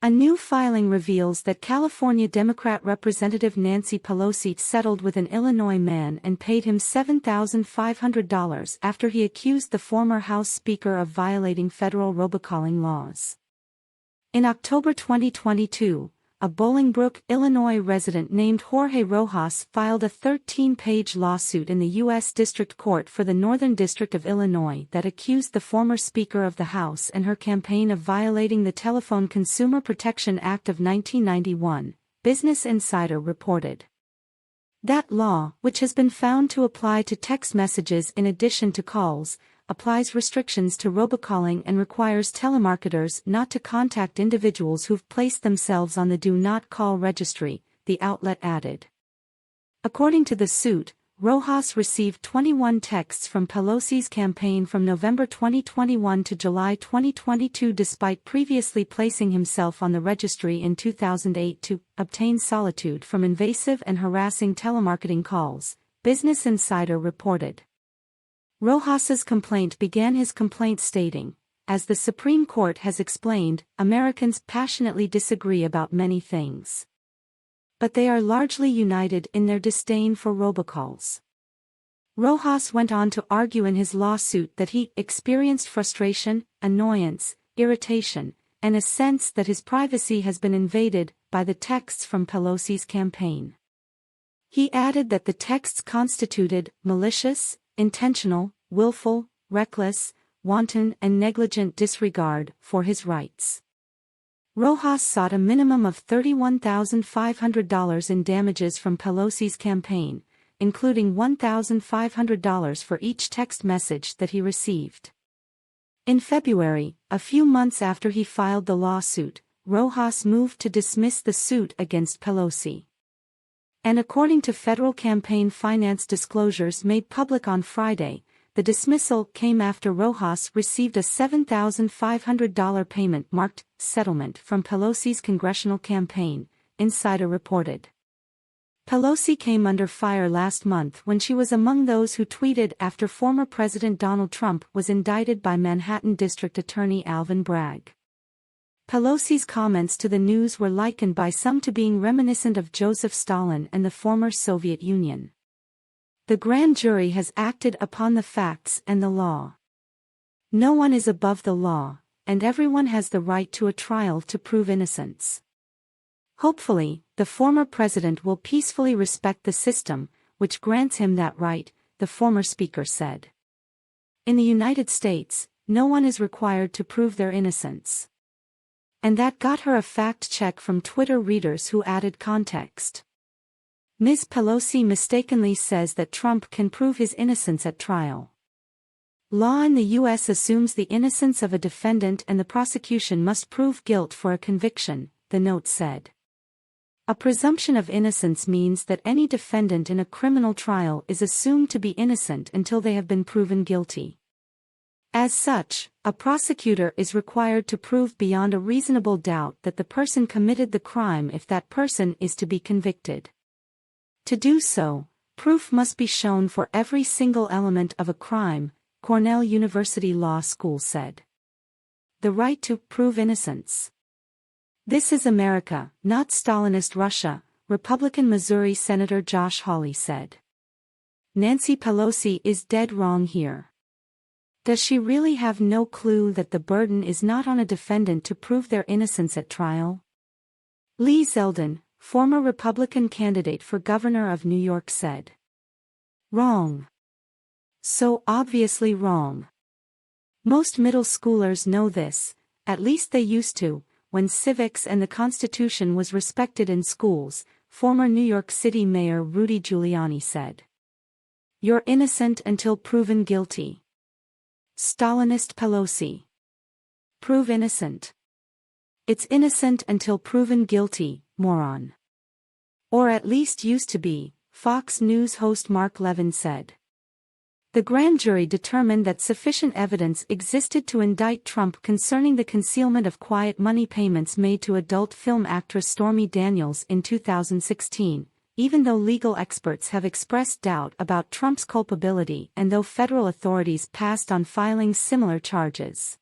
A new filing reveals that California Democrat Representative Nancy Pelosi settled with an Illinois man and paid him $7,500 after he accused the former House Speaker of violating federal robocalling laws. In October 2022, a Bolingbrook, Illinois resident named Jorge Rojas filed a 13-page lawsuit in the U.S. District Court for the Northern District of Illinois that accused the former Speaker of the House and her campaign of violating the Telephone Consumer Protection Act of 1991, Business Insider reported. That law, which has been found to apply to text messages in addition to calls, applies restrictions to robocalling and requires telemarketers not to contact individuals who've placed themselves on the Do Not Call registry, the outlet added. According to the suit, Rojas received 21 texts from Pelosi's campaign from November 2021 to July 2022 despite previously placing himself on the registry in 2008 to obtain solitude from invasive and harassing telemarketing calls, Business Insider reported. Rojas's complaint began his complaint stating, "As the Supreme Court has explained, Americans passionately disagree about many things. But they are largely united in their disdain for robocalls." Rojas went on to argue in his lawsuit that he experienced frustration, annoyance, irritation, and a sense that his privacy has been invaded by the texts from Pelosi's campaign. He added that the texts constituted malicious, intentional, willful, reckless, wanton and negligent disregard for his rights. Rojas sought a minimum of $31,500 in damages from Pelosi's campaign, including $1,500 for each text message that he received. In February, a few months after he filed the lawsuit, Rojas moved to dismiss the suit against Pelosi. And according to federal campaign finance disclosures made public on Friday, the dismissal came after Rojas received a $7,500 payment marked settlement from Pelosi's congressional campaign, Insider reported. Pelosi came under fire last month when she was among those who tweeted after former President Donald Trump was indicted by Manhattan District Attorney Alvin Bragg. Pelosi's comments to the news were likened by some to being reminiscent of Joseph Stalin and the former Soviet Union. The grand jury has acted upon the facts and the law. No one is above the law, and everyone has the right to a trial to prove innocence. Hopefully, the former president will peacefully respect the system, which grants him that right, the former speaker said. In the United States, no one is required to prove their innocence. And that got her a fact check from Twitter readers who added context. Ms. Pelosi mistakenly says that Trump can prove his innocence at trial. Law in the U.S. assumes the innocence of a defendant and the prosecution must prove guilt for a conviction, the note said. A presumption of innocence means that any defendant in a criminal trial is assumed to be innocent until they have been proven guilty. As such, a prosecutor is required to prove beyond a reasonable doubt that the person committed the crime if that person is to be convicted. To do so, proof must be shown for every single element of a crime, Cornell University Law School said. The right to prove innocence. This is America, not Stalinist Russia, Republican Missouri Senator Josh Hawley said. Nancy Pelosi is dead wrong here. Does she really have no clue that the burden is not on a defendant to prove their innocence at trial? Lee Zeldin, former Republican candidate for governor of New York said. Wrong. So obviously wrong. Most middle schoolers know this, at least they used to, when civics and the Constitution was respected in schools, former New York City Mayor Rudy Giuliani said. You're innocent until proven guilty. Stalinist Pelosi. Prove innocent. It's innocent until proven guilty, moron. Or at least used to be, Fox News host Mark Levin said. The grand jury determined that sufficient evidence existed to indict Trump concerning the concealment of quiet money payments made to adult film actress Stormy Daniels in 2016, even though legal experts have expressed doubt about Trump's culpability and though federal authorities passed on filing similar charges.